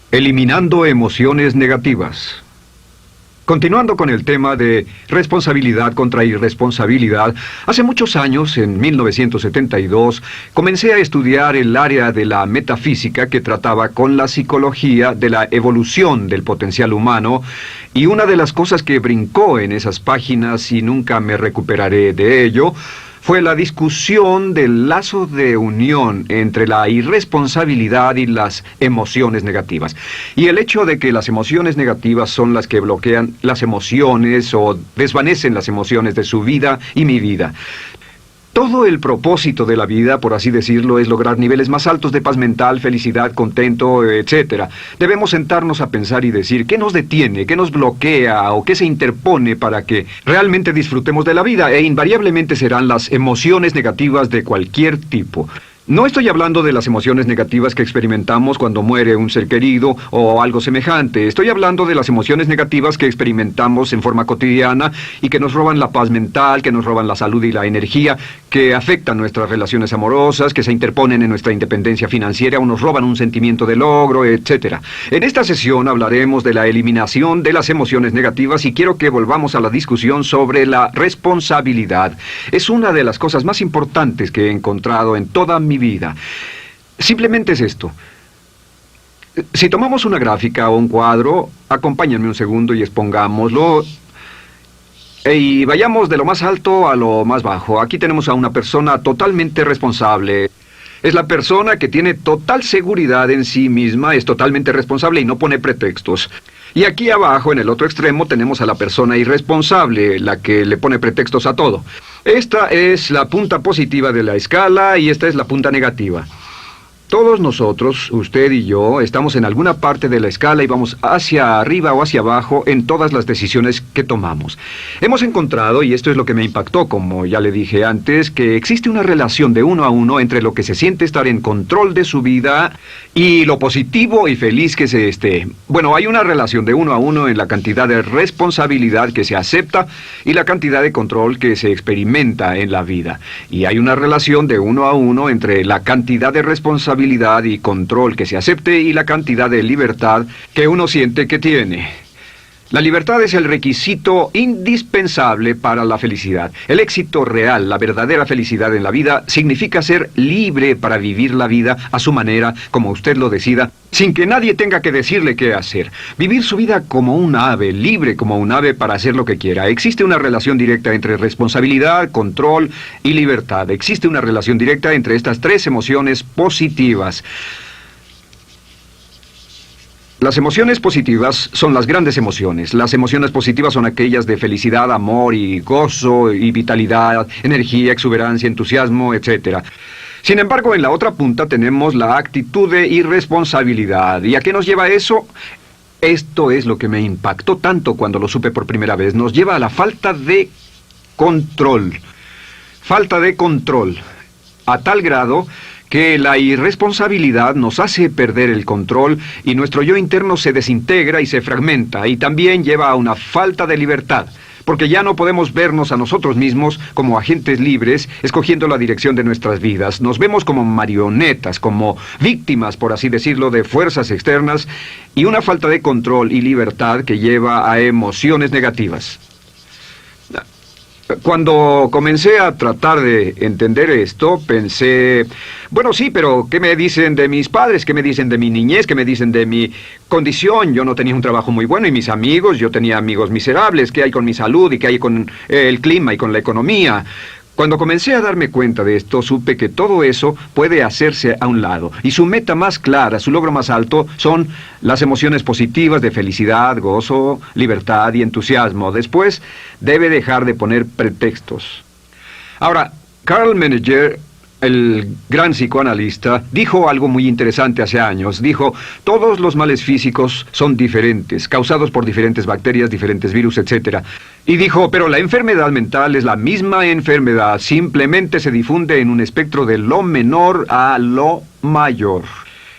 Eliminando emociones negativas. Continuando con el tema de responsabilidad contra irresponsabilidad, hace muchos años, en 1972, comencé a estudiar el área de la metafísica que trataba con la psicología de la evolución del potencial humano, y una de las cosas que brincó en esas páginas, y nunca me recuperaré de ello, fue la discusión del lazo de unión entre la irresponsabilidad y las emociones negativas. Y el hecho de que las emociones negativas son las que bloquean las emociones o desvanecen las emociones de su vida y mi vida. Todo el propósito de la vida, por así decirlo, es lograr niveles más altos de paz mental, felicidad, contento, etc. Debemos sentarnos a pensar y decir qué nos detiene, qué nos bloquea o qué se interpone para que realmente disfrutemos de la vida, e invariablemente serán las emociones negativas de cualquier tipo. No estoy hablando de las emociones negativas que experimentamos cuando muere un ser querido o algo semejante. Estoy hablando de las emociones negativas que experimentamos en forma cotidiana y que nos roban la paz mental, que nos roban la salud y la energía, que afectan nuestras relaciones amorosas, que se interponen en nuestra independencia financiera o nos roban un sentimiento de logro, etc. En esta sesión hablaremos de la eliminación de las emociones negativas y quiero que volvamos a la discusión sobre la responsabilidad. Es una de las cosas más importantes que he encontrado en toda mi vida. Simplemente es esto. Si tomamos una gráfica o un cuadro, acompáñenme un segundo y expongámoslo. Y vayamos de lo más alto a lo más bajo. Aquí tenemos a una persona totalmente responsable. Es la persona que tiene total seguridad en sí misma, es totalmente responsable y no pone pretextos. Y aquí abajo, en el otro extremo, tenemos a la persona irresponsable, la que le pone pretextos a todo. Esta es la punta positiva de la escala y esta es la punta negativa. Todos nosotros, usted y yo, estamos en alguna parte de la escala y vamos hacia arriba o hacia abajo en todas las decisiones que tomamos. Hemos encontrado, y esto es lo que me impactó, como ya le dije antes, que existe una relación de 1 a 1 entre lo que se siente estar en control de su vida y lo positivo y feliz que se esté. Bueno, hay una relación de 1 a 1 en la cantidad de responsabilidad que se acepta y la cantidad de control que se experimenta en la vida. Y hay una relación de 1 a 1 entre la cantidad de responsabilidad y control que se acepte y la cantidad de libertad que uno siente que tiene. La libertad es el requisito indispensable para la felicidad. El éxito real, la verdadera felicidad en la vida, significa ser libre para vivir la vida a su manera, como usted lo decida, sin que nadie tenga que decirle qué hacer. Vivir su vida como un ave, libre como un ave para hacer lo que quiera. Existe una relación directa entre responsabilidad, control y libertad. Existe una relación directa entre estas tres emociones positivas. Las emociones positivas son las grandes emociones. Las emociones positivas son aquellas de felicidad, amor y gozo y vitalidad, energía, exuberancia, entusiasmo, etc. Sin embargo, en la otra punta tenemos la actitud de irresponsabilidad. ¿Y a qué nos lleva eso? Esto es lo que me impactó tanto cuando lo supe por primera vez. Nos lleva a la falta de control. Falta de control. A tal grado que la irresponsabilidad nos hace perder el control y nuestro yo interno se desintegra y se fragmenta, y también lleva a una falta de libertad, porque ya no podemos vernos a nosotros mismos como agentes libres, escogiendo la dirección de nuestras vidas. Nos vemos como marionetas, como víctimas, por así decirlo, de fuerzas externas, y una falta de control y libertad que lleva a emociones negativas. Cuando comencé a tratar de entender esto, pensé, bueno, sí, pero ¿qué me dicen de mis padres? ¿Qué me dicen de mi niñez? ¿Qué me dicen de mi condición? Yo no tenía un trabajo muy bueno y mis amigos, yo tenía amigos miserables. ¿Qué hay con mi salud y qué hay con el clima y con la economía? Cuando comencé a darme cuenta de esto, supe que todo eso puede hacerse a un lado. Y su meta más clara, su logro más alto, son las emociones positivas de felicidad, gozo, libertad y entusiasmo. Después, debe dejar de poner pretextos. Ahora, Carl Menninger, el gran psicoanalista, dijo algo muy interesante hace años. Dijo, todos los males físicos son diferentes, causados por diferentes bacterias, diferentes virus, etc. Y dijo, pero la enfermedad mental es la misma enfermedad, simplemente se difunde en un espectro de lo menor a lo mayor.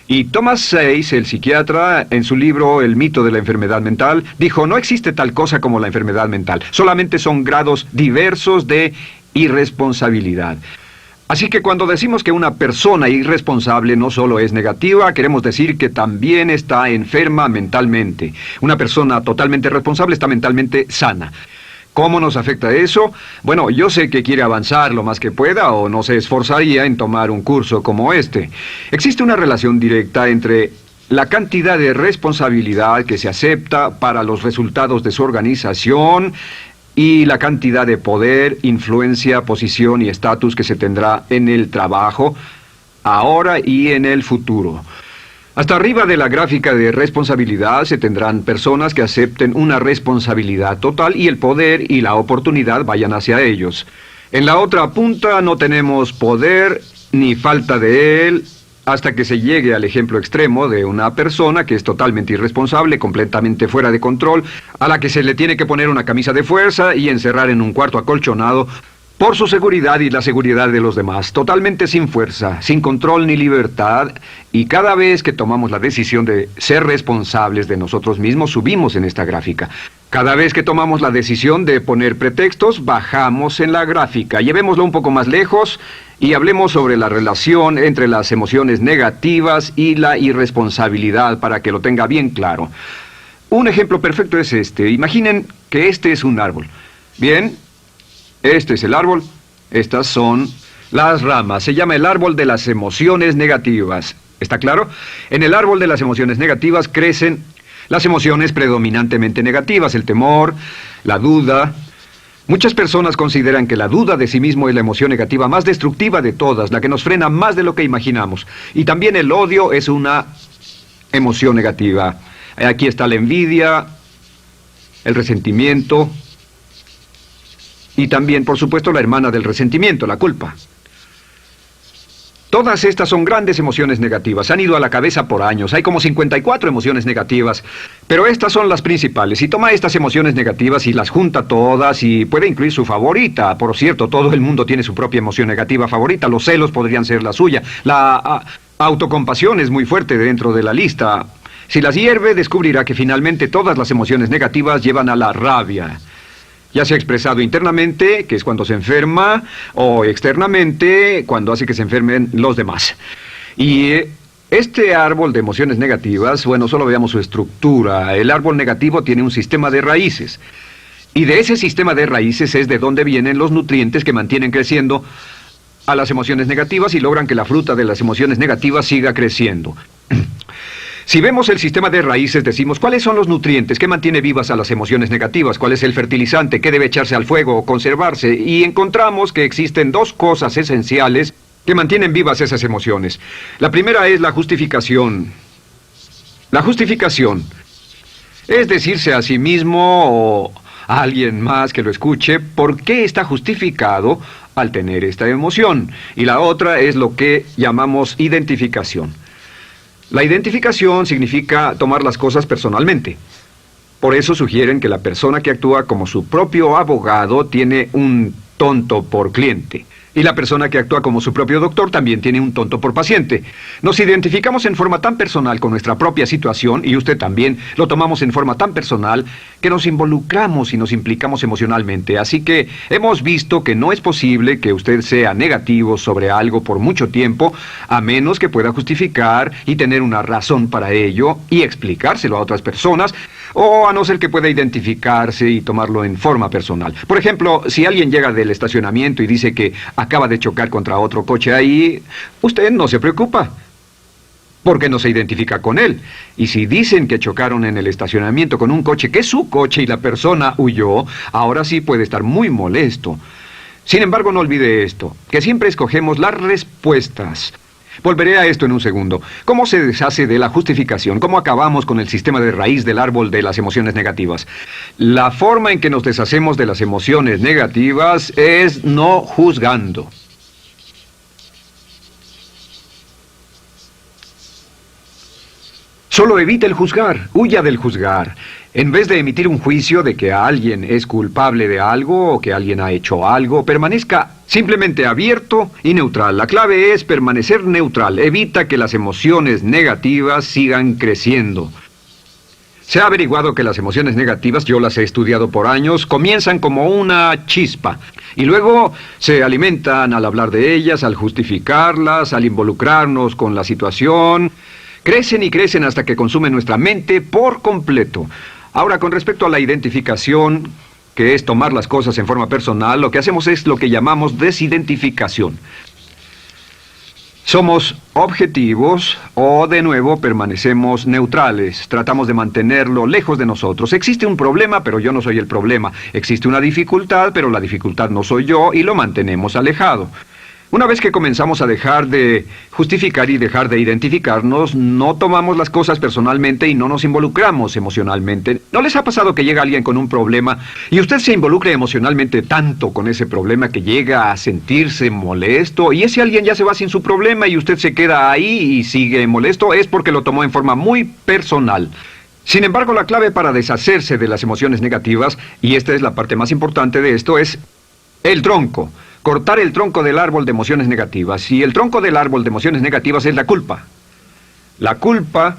Y Thomas Sayce, el psiquiatra, en su libro El mito de la enfermedad mental, dijo, no existe tal cosa como la enfermedad mental, solamente son grados diversos de irresponsabilidad. Así que cuando decimos que una persona irresponsable no solo es negativa, queremos decir que también está enferma mentalmente. Una persona totalmente responsable está mentalmente sana. ¿Cómo nos afecta eso? Bueno, yo sé que quiere avanzar lo más que pueda o no se esforzaría en tomar un curso como este. Existe una relación directa entre la cantidad de responsabilidad que se acepta para los resultados de su organización y la cantidad de poder, influencia, posición y estatus que se tendrá en el trabajo, ahora y en el futuro. Hasta arriba de la gráfica de responsabilidad se tendrán personas que acepten una responsabilidad total y el poder y la oportunidad vayan hacia ellos. En la otra punta no tenemos poder ni falta de él, hasta que se llegue al ejemplo extremo de una persona que es totalmente irresponsable, completamente fuera de control, a la que se le tiene que poner una camisa de fuerza y encerrar en un cuarto acolchonado por su seguridad y la seguridad de los demás, totalmente sin fuerza, sin control ni libertad, y cada vez que tomamos la decisión de ser responsables de nosotros mismos, subimos en esta gráfica. Cada vez que tomamos la decisión de poner pretextos, bajamos en la gráfica. Llevémoslo un poco más lejos y hablemos sobre la relación entre las emociones negativas y la irresponsabilidad para que lo tenga bien claro. Un ejemplo perfecto es este. Imaginen que este es un árbol. Bien, este es el árbol. Estas son las ramas. Se llama el árbol de las emociones negativas. ¿Está claro? En el árbol de las emociones negativas crecen las emociones predominantemente negativas, el temor, la duda. Muchas personas consideran que la duda de sí mismo es la emoción negativa más destructiva de todas, la que nos frena más de lo que imaginamos. Y también el odio es una emoción negativa. Aquí está la envidia, el resentimiento y también, por supuesto, la hermana del resentimiento, la culpa. Todas estas son grandes emociones negativas. Han ido a la cabeza por años. Hay como 54 emociones negativas. Pero estas son las principales. Si toma estas emociones negativas y las junta todas y puede incluir su favorita. Por cierto, todo el mundo tiene su propia emoción negativa favorita. Los celos podrían ser la suya. La autocompasión es muy fuerte dentro de la lista. Si las hierve, descubrirá que finalmente todas las emociones negativas llevan a la rabia. Ya sea expresado internamente, que es cuando se enferma, o externamente, cuando hace que se enfermen los demás. Y este árbol de emociones negativas, bueno, solo veamos su estructura. El árbol negativo tiene un sistema de raíces. Y de ese sistema de raíces es de donde vienen los nutrientes que mantienen creciendo a las emociones negativas y logran que la fruta de las emociones negativas siga creciendo. Si vemos el sistema de raíces, decimos, ¿cuáles son los nutrientes que mantiene vivas a las emociones negativas? ¿Cuál es el fertilizante? ¿Qué debe echarse al fuego o conservarse? Y encontramos que existen dos cosas esenciales que mantienen vivas esas emociones. La primera es la justificación. La justificación es decirse a sí mismo o a alguien más que lo escuche por qué está justificado al tener esta emoción. Y la otra es lo que llamamos identificación. La identificación significa tomar las cosas personalmente. Por eso sugieren que la persona que actúa como su propio abogado tiene un tonto por cliente. Y la persona que actúa como su propio doctor también tiene un tonto por paciente. Nos identificamos en forma tan personal con nuestra propia situación, y usted también, lo tomamos en forma tan personal, que nos involucramos y nos implicamos emocionalmente. Así que hemos visto que no es posible que usted sea negativo sobre algo por mucho tiempo, a menos que pueda justificar y tener una razón para ello y explicárselo a otras personas, o a no ser que pueda identificarse y tomarlo en forma personal. Por ejemplo, si alguien llega del estacionamiento y dice que acaba de chocar contra otro coche ahí, usted no se preocupa, porque no se identifica con él. Y si dicen que chocaron en el estacionamiento con un coche que es su coche y la persona huyó, ahora sí puede estar muy molesto. Sin embargo, no olvide esto, que siempre escogemos las respuestas. Volveré a esto en un segundo. ¿Cómo se deshace de la justificación? ¿Cómo acabamos con el sistema de raíz del árbol de las emociones negativas? La forma en que nos deshacemos de las emociones negativas es no juzgando. Solo evite el juzgar, huya del juzgar. En vez de emitir un juicio de que alguien es culpable de algo o que alguien ha hecho algo, permanezca simplemente abierto y neutral. La clave es permanecer neutral. Evita que las emociones negativas sigan creciendo. Se ha averiguado que las emociones negativas, yo las he estudiado por años, comienzan como una chispa y luego se alimentan al hablar de ellas, al justificarlas, al involucrarnos con la situación. Crecen y crecen hasta que consumen nuestra mente por completo. Ahora, con respecto a la identificación, que es tomar las cosas en forma personal, lo que hacemos es lo que llamamos desidentificación. Somos objetivos o, de nuevo, permanecemos neutrales. Tratamos de mantenerlo lejos de nosotros. Existe un problema, pero yo no soy el problema. Existe una dificultad, pero la dificultad no soy yo, y lo mantenemos alejado. Una vez que comenzamos a dejar de justificar y dejar de identificarnos, no tomamos las cosas personalmente y no nos involucramos emocionalmente. ¿No les ha pasado que llega alguien con un problema y usted se involucra emocionalmente tanto con ese problema que llega a sentirse molesto y ese alguien ya se va sin su problema y usted se queda ahí y sigue molesto? Es porque lo tomó en forma muy personal. Sin embargo, la clave para deshacerse de las emociones negativas, y esta es la parte más importante de esto, es el tronco. Cortar el tronco del árbol de emociones negativas. Y el tronco del árbol de emociones negativas es la culpa. La culpa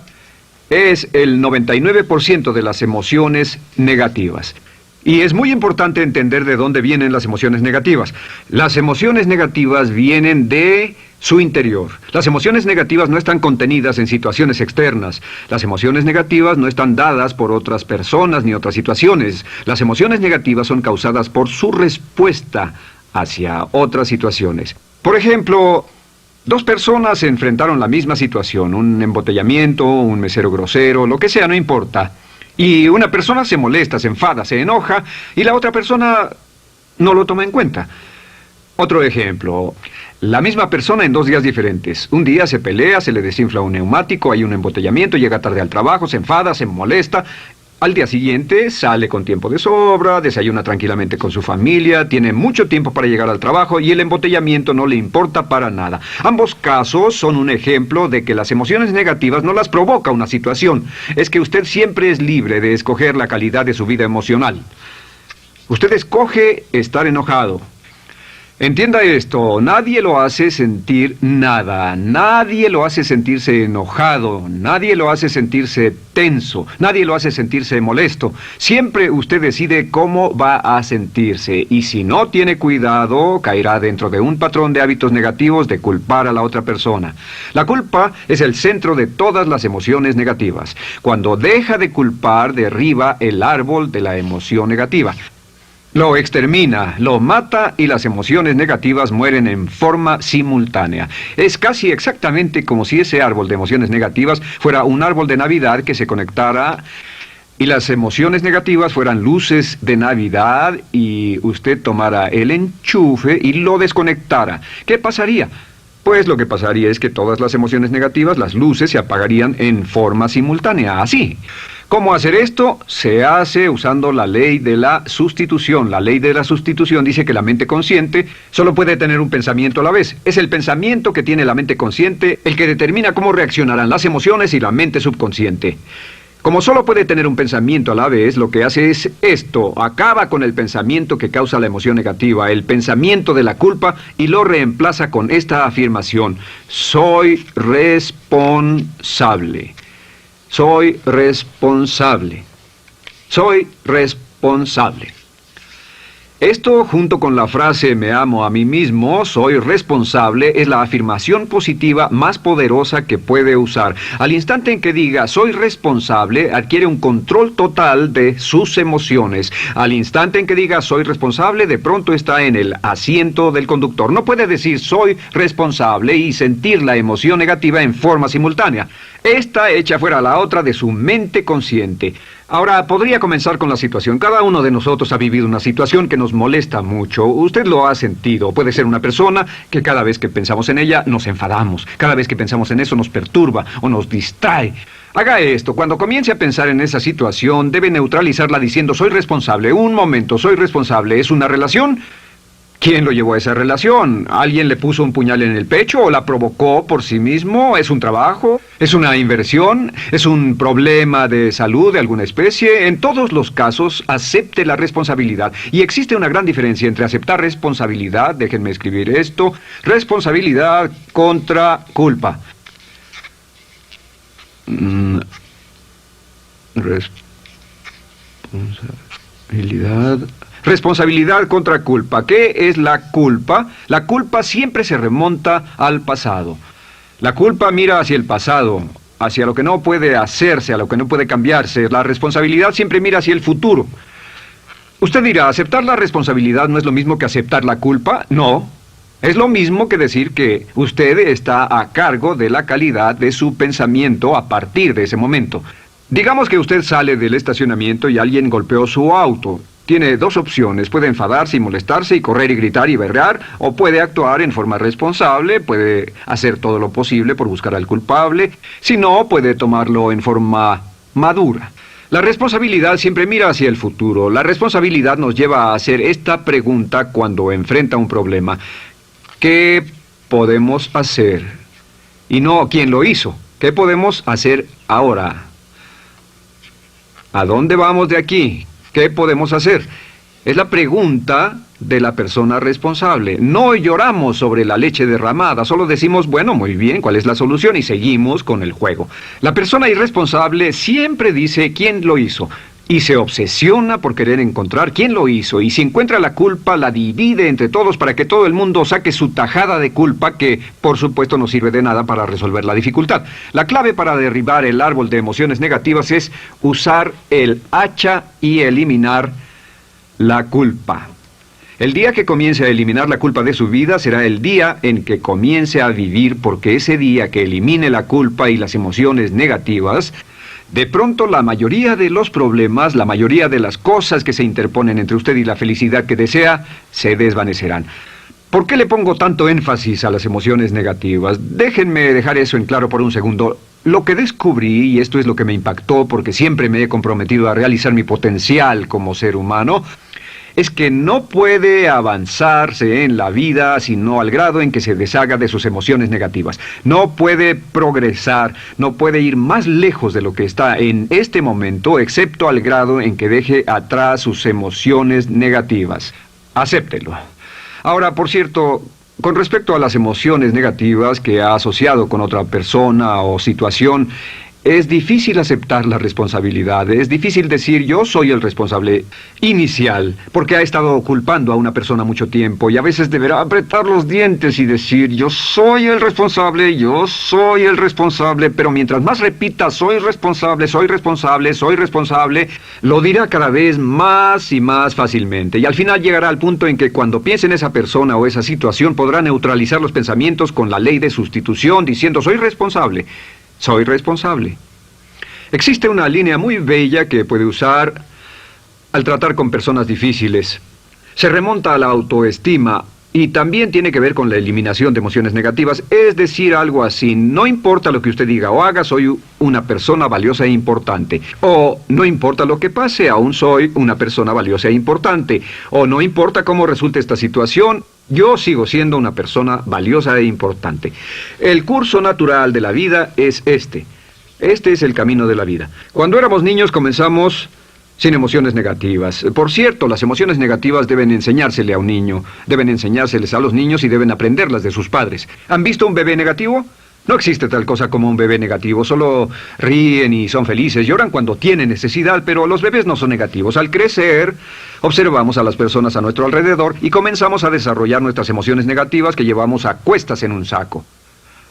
es el 99% de las emociones negativas. Y es muy importante entender de dónde vienen las emociones negativas. Las emociones negativas vienen de su interior. Las emociones negativas no están contenidas en situaciones externas. Las emociones negativas no están dadas por otras personas ni otras situaciones. Las emociones negativas son causadas por su respuesta hacia otras situaciones. Por ejemplo, dos personas se enfrentaron a la misma situación, un embotellamiento, un mesero grosero, lo que sea, no importa. Y una persona se molesta, se enfada, se enoja, y la otra persona no lo toma en cuenta. Otro ejemplo, la misma persona en 2 días diferentes. Un día se pelea, se le desinfla un neumático, hay un embotellamiento, llega tarde al trabajo, se enfada, se molesta. Al día siguiente sale con tiempo de sobra, desayuna tranquilamente con su familia, tiene mucho tiempo para llegar al trabajo y el embotellamiento no le importa para nada. Ambos casos son un ejemplo de que las emociones negativas no las provoca una situación. Es que usted siempre es libre de escoger la calidad de su vida emocional. Usted escoge estar enojado. Entienda esto, nadie lo hace sentir nada, nadie lo hace sentirse enojado, nadie lo hace sentirse tenso, nadie lo hace sentirse molesto. Siempre usted decide cómo va a sentirse y si no tiene cuidado, caerá dentro de un patrón de hábitos negativos de culpar a la otra persona. La culpa es el centro de todas las emociones negativas. Cuando deja de culpar, derriba el árbol de la emoción negativa. Lo extermina, lo mata y las emociones negativas mueren en forma simultánea. Es casi exactamente como si ese árbol de emociones negativas fuera un árbol de Navidad que se conectara y las emociones negativas fueran luces de Navidad y usted tomara el enchufe y lo desconectara. ¿Qué pasaría? Pues lo que pasaría es que todas las emociones negativas, las luces, se apagarían en forma simultánea, así. ¿Cómo hacer esto? Se hace usando la ley de la sustitución. La ley de la sustitución dice que la mente consciente solo puede tener un pensamiento a la vez. Es el pensamiento que tiene la mente consciente el que determina cómo reaccionarán las emociones y la mente subconsciente. Como solo puede tener un pensamiento a la vez, lo que hace es esto: acaba con el pensamiento que causa la emoción negativa, el pensamiento de la culpa, y lo reemplaza con esta afirmación: soy responsable. Soy responsable. Soy responsable. Esto, junto con la frase me amo a mí mismo, soy responsable, es la afirmación positiva más poderosa que puede usar. Al instante en que diga soy responsable, adquiere un control total de sus emociones. Al instante en que diga soy responsable, de pronto está en el asiento del conductor. No puede decir soy responsable y sentir la emoción negativa en forma simultánea. Esta echa fuera la otra de su mente consciente. Ahora, podría comenzar con la situación. Cada uno de nosotros ha vivido una situación que nos molesta mucho. Usted lo ha sentido. Puede ser una persona que cada vez que pensamos en ella nos enfadamos. Cada vez que pensamos en eso nos perturba o nos distrae. Haga esto. Cuando comience a pensar en esa situación, debe neutralizarla diciendo soy responsable. Un momento, soy responsable. ¿Es una relación? ¿Quién lo llevó a esa relación? ¿Alguien le puso un puñal en el pecho o la provocó por sí mismo? ¿Es un trabajo? ¿Es una inversión? ¿Es un problema de salud de alguna especie? En todos los casos, acepte la responsabilidad. Y existe una gran diferencia entre aceptar responsabilidad, déjenme escribir esto, responsabilidad contra culpa. Responsabilidad. Responsabilidad contra culpa. ¿Qué es la culpa? La culpa siempre se remonta al pasado. La culpa mira hacia el pasado, hacia lo que no puede hacerse, a lo que no puede cambiarse. La responsabilidad siempre mira hacia el futuro. Usted dirá, ¿aceptar la responsabilidad no es lo mismo que aceptar la culpa? No. Es lo mismo que decir que usted está a cargo de la calidad de su pensamiento a partir de ese momento. Digamos que usted sale del estacionamiento y alguien golpeó su auto. Tiene dos opciones: puede enfadarse y molestarse y correr y gritar y berrear, o puede actuar en forma responsable, puede hacer todo lo posible por buscar al culpable. Si no, puede tomarlo en forma madura. La responsabilidad siempre mira hacia el futuro. La responsabilidad nos lleva a hacer esta pregunta cuando enfrenta un problema: ¿qué podemos hacer? Y no ¿quién lo hizo? ¿Qué podemos hacer ahora? ¿A dónde vamos de aquí? ¿Qué podemos hacer? Es la pregunta de la persona responsable. No lloramos sobre la leche derramada, solo decimos, bueno, muy bien, ¿cuál es la solución? Y seguimos con el juego. La persona irresponsable siempre dice quién lo hizo y se obsesiona por querer encontrar quién lo hizo, y si encuentra la culpa la divide entre todos para que todo el mundo saque su tajada de culpa, que por supuesto no sirve de nada para resolver la dificultad. La clave para derribar el árbol de emociones negativas es usar el hacha y eliminar la culpa. El día que comience a eliminar la culpa de su vida será el día en que comience a vivir, porque ese día que elimine la culpa y las emociones negativas, de pronto la mayoría de los problemas, la mayoría de las cosas que se interponen entre usted y la felicidad que desea, se desvanecerán. ¿Por qué le pongo tanto énfasis a las emociones negativas? Déjenme dejar eso en claro por un segundo. Lo que descubrí, y esto es lo que me impactó porque siempre me he comprometido a realizar mi potencial como ser humano, es que no puede avanzarse en la vida sino al grado en que se deshaga de sus emociones negativas. No puede progresar, no puede ir más lejos de lo que está en este momento, excepto al grado en que deje atrás sus emociones negativas. Acéptelo. Ahora, por cierto, con respecto a las emociones negativas que ha asociado con otra persona o situación, es difícil aceptar la responsabilidad, es difícil decir yo soy el responsable inicial, porque ha estado culpando a una persona mucho tiempo y a veces deberá apretar los dientes y decir yo soy el responsable, pero mientras más repita soy responsable, lo dirá cada vez más y más fácilmente, y al final llegará al punto en que cuando piense en esa persona o esa situación podrá neutralizar los pensamientos con la ley de sustitución diciendo soy responsable. Soy responsable. Existe una línea muy bella que puede usar al tratar con personas difíciles. Se remonta a la autoestima y también tiene que ver con la eliminación de emociones negativas. Es decir, algo así: no importa lo que usted diga o haga, soy una persona valiosa e importante. O no importa lo que pase, aún soy una persona valiosa e importante. O no importa cómo resulte esta situación, yo sigo siendo una persona valiosa e importante. El curso natural de la vida es este. Este es el camino de la vida. Cuando éramos niños comenzamos sin emociones negativas. Por cierto, las emociones negativas deben enseñársele a un niño, deben enseñárseles a los niños y deben aprenderlas de sus padres. ¿Han visto un bebé negativo? No existe tal cosa como un bebé negativo, solo ríen y son felices, lloran cuando tienen necesidad, pero los bebés no son negativos. Al crecer, observamos a las personas a nuestro alrededor y comenzamos a desarrollar nuestras emociones negativas que llevamos a cuestas en un saco.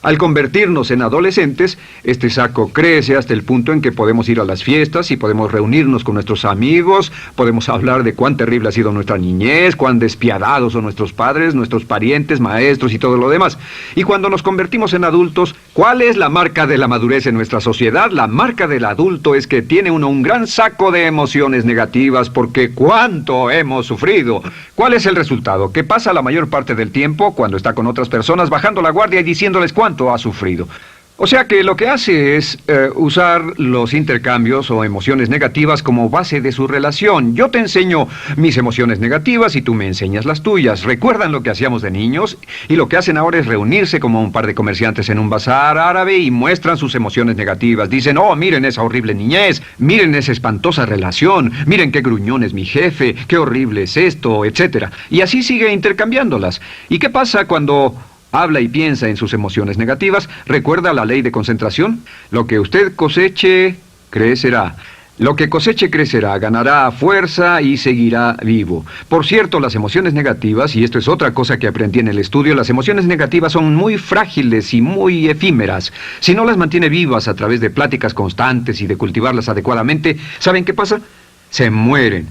Al convertirnos en adolescentes, este saco crece hasta el punto en que podemos ir a las fiestas y podemos reunirnos con nuestros amigos, podemos hablar de cuán terrible ha sido nuestra niñez, cuán despiadados son nuestros padres, nuestros parientes, maestros y todo lo demás. Y cuando nos convertimos en adultos, ¿cuál es la marca de la madurez en nuestra sociedad? La marca del adulto es que tiene uno un gran saco de emociones negativas, porque ¿cuánto hemos sufrido? ¿Cuál es el resultado? Que pasa la mayor parte del tiempo, cuando está con otras personas, bajando la guardia y diciéndoles cuánto ha sufrido. O sea que lo que hace es usar los intercambios o emociones negativas como base de su relación. Yo te enseño mis emociones negativas y tú me enseñas las tuyas. ¿Recuerdan lo que hacíamos de niños? Y lo que hacen ahora es reunirse como un par de comerciantes en un bazar árabe y muestran sus emociones negativas. Dicen, oh, miren esa horrible niñez, miren esa espantosa relación, miren qué gruñón es mi jefe, qué horrible es esto, etc. Y así sigue intercambiándolas. ¿Y qué pasa cuando habla y piensa en sus emociones negativas? ¿Recuerda la ley de concentración? Lo que usted coseche, crecerá. Lo que coseche crecerá, ganará fuerza y seguirá vivo. Por cierto, las emociones negativas, y esto es otra cosa que aprendí en el estudio, las emociones negativas son muy frágiles y muy efímeras. Si no las mantiene vivas a través de pláticas constantes y de cultivarlas adecuadamente, ¿saben qué pasa? Se mueren.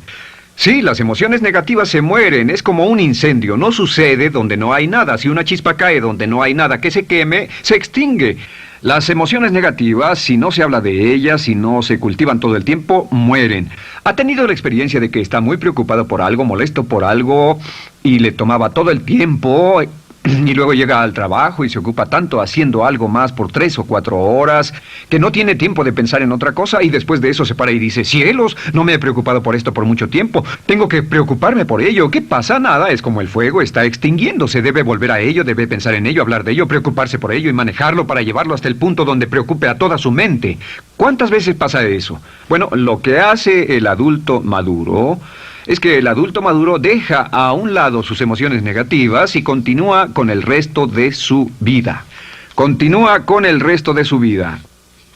Sí, las emociones negativas se mueren, es como un incendio, no sucede donde no hay nada. Si una chispa cae donde no hay nada que se queme, se extingue. Las emociones negativas, si no se habla de ellas, si no se cultivan todo el tiempo, mueren. ¿Ha tenido la experiencia de que está muy preocupado por algo, molesto por algo, y le tomaba todo el tiempo, y luego llega al trabajo y se ocupa tanto haciendo algo más por 3 o 4 horas, que no tiene tiempo de pensar en otra cosa, y después de eso se para y dice, cielos, no me he preocupado por esto por mucho tiempo, tengo que preocuparme por ello? ¿Qué pasa? Nada, es como el fuego, está extinguiéndose, debe volver a ello, debe pensar en ello, hablar de ello, preocuparse por ello y manejarlo para llevarlo hasta el punto donde preocupe a toda su mente. ¿Cuántas veces pasa eso? Bueno, lo que hace el adulto maduro es que el adulto maduro deja a un lado sus emociones negativas y continúa con el resto de su vida. Continúa con el resto de su vida.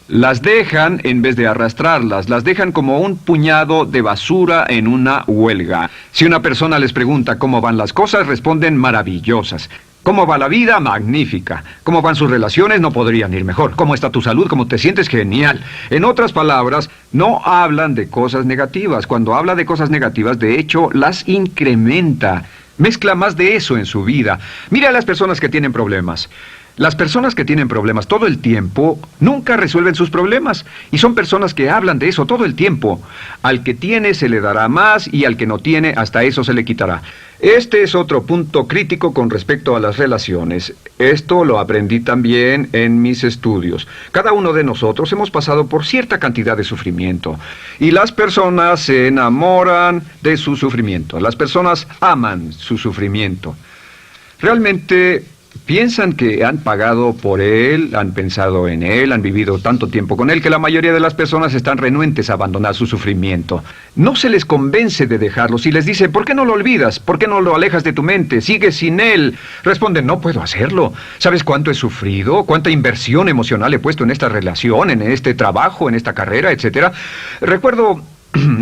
Las dejan en vez de arrastrarlas, las dejan como un puñado de basura en una huelga. Si una persona les pregunta cómo van las cosas, responden maravillosas. ¿Cómo va la vida? Magnífica. ¿Cómo van sus relaciones? No podrían ir mejor. ¿Cómo está tu salud? ¿Cómo te sientes? Genial. En otras palabras, no hablan de cosas negativas. Cuando habla de cosas negativas, de hecho, las incrementa. Mezcla más de eso en su vida. Mira a las personas que tienen problemas. Las personas que tienen problemas todo el tiempo nunca resuelven sus problemas. Y son personas que hablan de eso todo el tiempo. Al que tiene se le dará más y al que no tiene hasta eso se le quitará. Este es otro punto crítico con respecto a las relaciones. Esto lo aprendí también en mis estudios. Cada uno de nosotros hemos pasado por cierta cantidad de sufrimiento. Y las personas se enamoran de su sufrimiento. Las personas aman su sufrimiento. Realmente piensan que han pagado por él, han pensado en él, han vivido tanto tiempo con él que la mayoría de las personas están renuentes a abandonar su sufrimiento. No se les convence de dejarlo. Si les dice, ¿por qué no lo olvidas? ¿Por qué no lo alejas de tu mente? ¿Sigues sin él? Responden, no puedo hacerlo. ¿Sabes cuánto he sufrido? ¿Cuánta inversión emocional he puesto en esta relación, en este trabajo, en esta carrera, etcétera? Recuerdo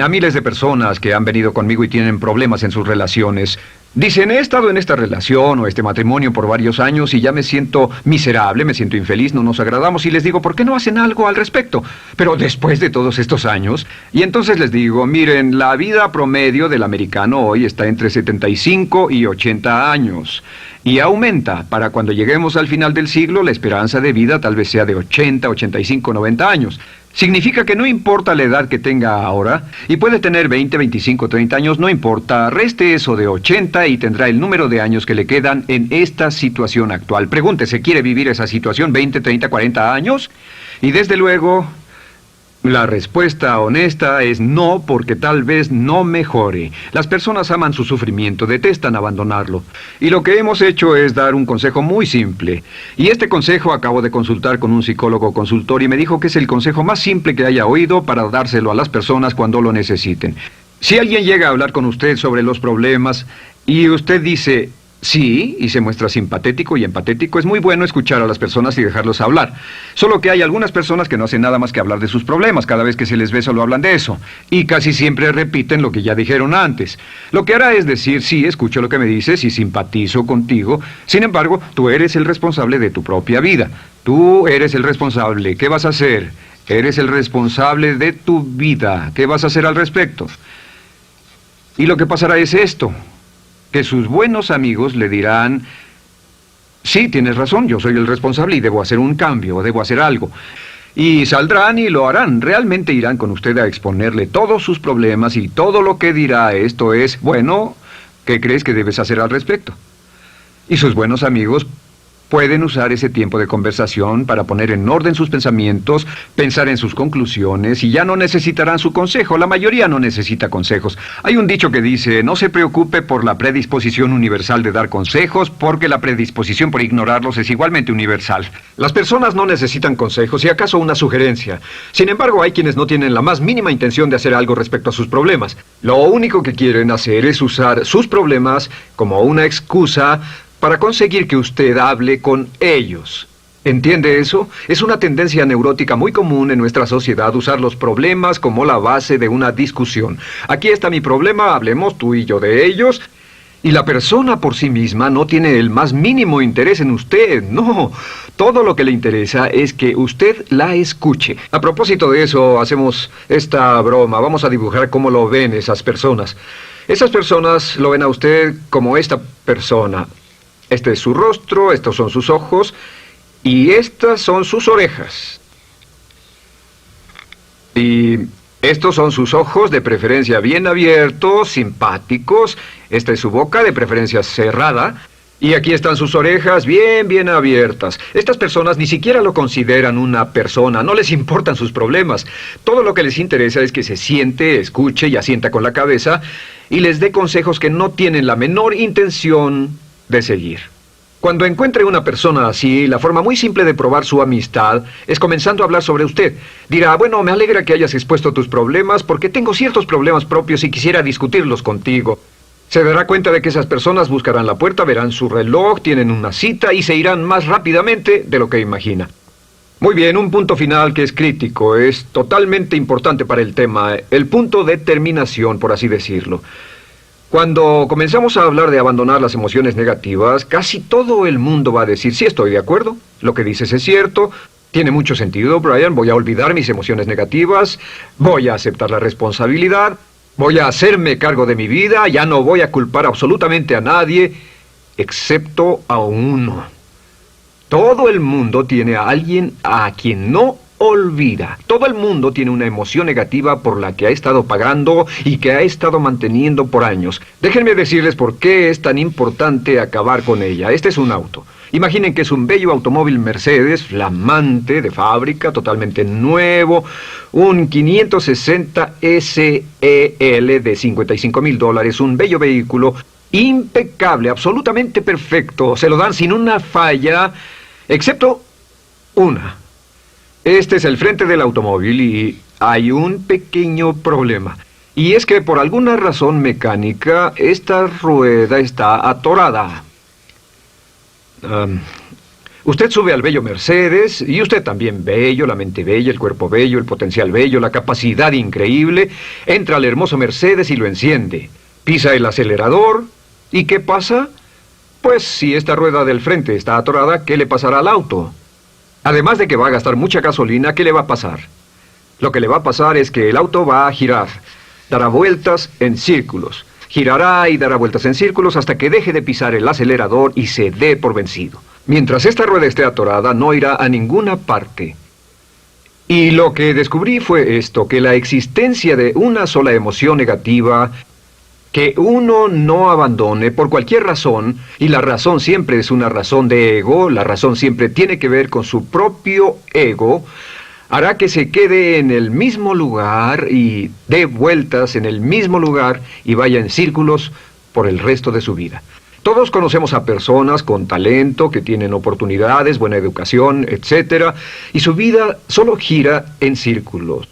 a miles de personas que han venido conmigo y tienen problemas en sus relaciones. Dicen, he estado en esta relación o este matrimonio por varios años y ya me siento miserable, me siento infeliz, no nos agradamos, y les digo, ¿por qué no hacen algo al respecto? Pero después de todos estos años, y entonces les digo, miren, la vida promedio del americano hoy está entre 75 y 80 años. Y aumenta. Para cuando lleguemos al final del siglo, la esperanza de vida tal vez sea de 80, 85, 90 años. Significa que no importa la edad que tenga ahora, y puede tener 20, 25, 30 años, no importa, reste eso de 80 y tendrá el número de años que le quedan en esta situación actual. Pregúntese, ¿quiere vivir esa situación 20, 30, 40 años? Y desde luego, la respuesta honesta es no, porque tal vez no mejore. Las personas aman su sufrimiento, detestan abandonarlo. Y lo que hemos hecho es dar un consejo muy simple. Y este consejo acabo de consultar con un psicólogo consultor y me dijo que es el consejo más simple que haya oído para dárselo a las personas cuando lo necesiten. Si alguien llega a hablar con usted sobre los problemas y usted dice sí, y se muestra simpatético y empatético, es muy bueno escuchar a las personas y dejarlos hablar. Solo que hay algunas personas que no hacen nada más que hablar de sus problemas. Cada vez que se les ve solo hablan de eso. Y casi siempre repiten lo que ya dijeron antes. Lo que hará es decir, sí, escucho lo que me dices y simpatizo contigo. Sin embargo, tú eres el responsable de tu propia vida. Tú eres el responsable. ¿Qué vas a hacer? Eres el responsable de tu vida. ¿Qué vas a hacer al respecto? Y lo que pasará es esto, que sus buenos amigos le dirán, sí, tienes razón, yo soy el responsable y debo hacer un cambio, debo hacer algo. Y saldrán y lo harán, realmente irán con usted a exponerle todos sus problemas y todo lo que dirá esto es, bueno, ¿qué crees que debes hacer al respecto? Y sus buenos amigos pueden usar ese tiempo de conversación para poner en orden sus pensamientos, pensar en sus conclusiones, y ya no necesitarán su consejo. La mayoría no necesita consejos. Hay un dicho que dice, no se preocupe por la predisposición universal de dar consejos, porque la predisposición por ignorarlos es igualmente universal. Las personas no necesitan consejos, si acaso una sugerencia. Sin embargo, hay quienes no tienen la más mínima intención de hacer algo respecto a sus problemas. Lo único que quieren hacer es usar sus problemas como una excusa para conseguir que usted hable con ellos. ¿Entiende eso? Es una tendencia neurótica muy común en nuestra sociedad usar los problemas como la base de una discusión. Aquí está mi problema, hablemos tú y yo de ellos. Y la persona por sí misma no tiene el más mínimo interés en usted, no. Todo lo que le interesa es que usted la escuche. A propósito de eso, hacemos esta broma. Vamos a dibujar cómo lo ven esas personas. Esas personas lo ven a usted como esta persona. Este es su rostro, estos son sus ojos y estas son sus orejas. Y estos son sus ojos, de preferencia bien abiertos, simpáticos. Esta es su boca, de preferencia cerrada. Y aquí están sus orejas bien abiertas. Estas personas ni siquiera lo consideran una persona, no les importan sus problemas. Todo lo que les interesa es que se siente, escuche y asienta con la cabeza y les dé consejos que no tienen la menor intención de seguir. Cuando encuentre una persona así, la forma muy simple de probar su amistad es comenzando a hablar sobre usted. Dirá, bueno, me alegra que hayas expuesto tus problemas porque tengo ciertos problemas propios y quisiera discutirlos contigo. Se dará cuenta de que esas personas buscarán la puerta, verán su reloj, tienen una cita y se irán más rápidamente de lo que imagina. Muy bien, un punto final que es crítico, es totalmente importante para el tema, el punto de terminación, por así decirlo. Cuando comenzamos a hablar de abandonar las emociones negativas, casi todo el mundo va a decir, sí, estoy de acuerdo, lo que dices es cierto, tiene mucho sentido, Brian, voy a olvidar mis emociones negativas, voy a aceptar la responsabilidad, voy a hacerme cargo de mi vida, ya no voy a culpar absolutamente a nadie, excepto a uno. Todo el mundo tiene a alguien a quien no olvida. Todo el mundo tiene una emoción negativa por la que ha estado pagando y que ha estado manteniendo por años. Déjenme decirles por qué es tan importante acabar con ella. Este es un auto. Imaginen que es un bello automóvil Mercedes, flamante, de fábrica, totalmente nuevo, un 560 SEL de $55,000, un bello vehículo, impecable, absolutamente perfecto. Se lo dan sin una falla, excepto una. Este es el frente del automóvil y hay un pequeño problema. Y es que por alguna razón mecánica, esta rueda está atorada. Usted sube al bello Mercedes, y usted también bello, la mente bella, el cuerpo bello, el potencial bello, la capacidad increíble. Entra al hermoso Mercedes y lo enciende. Pisa el acelerador, ¿y qué pasa? Pues si esta rueda del frente está atorada, ¿qué le pasará al auto? Además de que va a gastar mucha gasolina, ¿qué le va a pasar? Lo que le va a pasar es que el auto va a girar, dará vueltas en círculos. Girará y dará vueltas en círculos hasta que deje de pisar el acelerador y se dé por vencido. Mientras esta rueda esté atorada, no irá a ninguna parte. Y lo que descubrí fue esto, que la existencia de una sola emoción negativa que uno no abandone por cualquier razón, y la razón siempre es una razón de ego, la razón siempre tiene que ver con su propio ego, hará que se quede en el mismo lugar y dé vueltas en el mismo lugar y vaya en círculos por el resto de su vida. Todos conocemos a personas con talento, que tienen oportunidades, buena educación, etc., y su vida solo gira en círculos.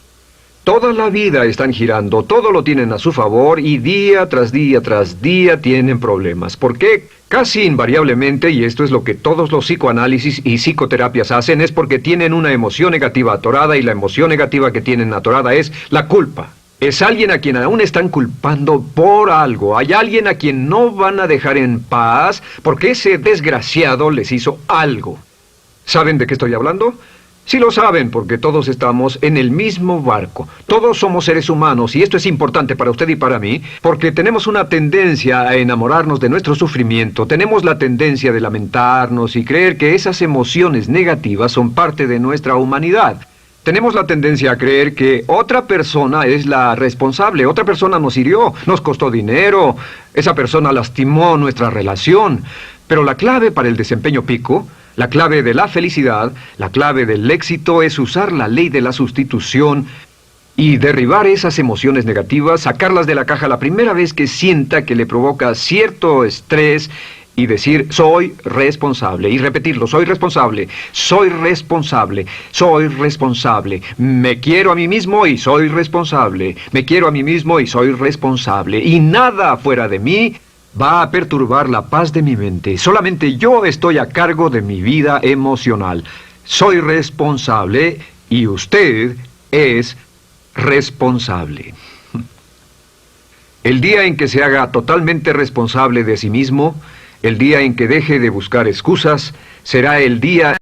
Toda la vida están girando, todo lo tienen a su favor y día tras día tras día tienen problemas. ¿Por qué? Casi invariablemente, y esto es lo que todos los psicoanálisis y psicoterapias hacen, es porque tienen una emoción negativa atorada y la emoción negativa que tienen atorada es la culpa. Es alguien a quien aún están culpando por algo. Hay alguien a quien no van a dejar en paz porque ese desgraciado les hizo algo. ¿Saben de qué estoy hablando? Sí lo saben, porque todos estamos en el mismo barco. Todos somos seres humanos, y esto es importante para usted y para mí, porque tenemos una tendencia a enamorarnos de nuestro sufrimiento. Tenemos la tendencia de lamentarnos y creer que esas emociones negativas son parte de nuestra humanidad. Tenemos la tendencia a creer que otra persona es la responsable, otra persona nos hirió, nos costó dinero, esa persona lastimó nuestra relación. Pero la clave para el desempeño pico, la clave de la felicidad, la clave del éxito es usar la ley de la sustitución y derribar esas emociones negativas, sacarlas de la caja la primera vez que sienta que le provoca cierto estrés y decir, soy responsable, y repetirlo, soy responsable, soy responsable, soy responsable, me quiero a mí mismo y soy responsable, me quiero a mí mismo y soy responsable, y nada fuera de mí va a perturbar la paz de mi mente. Solamente yo estoy a cargo de mi vida emocional. soy responsable y usted es responsable. El día en que se haga totalmente responsable de sí mismo, el día en que deje de buscar excusas, será el día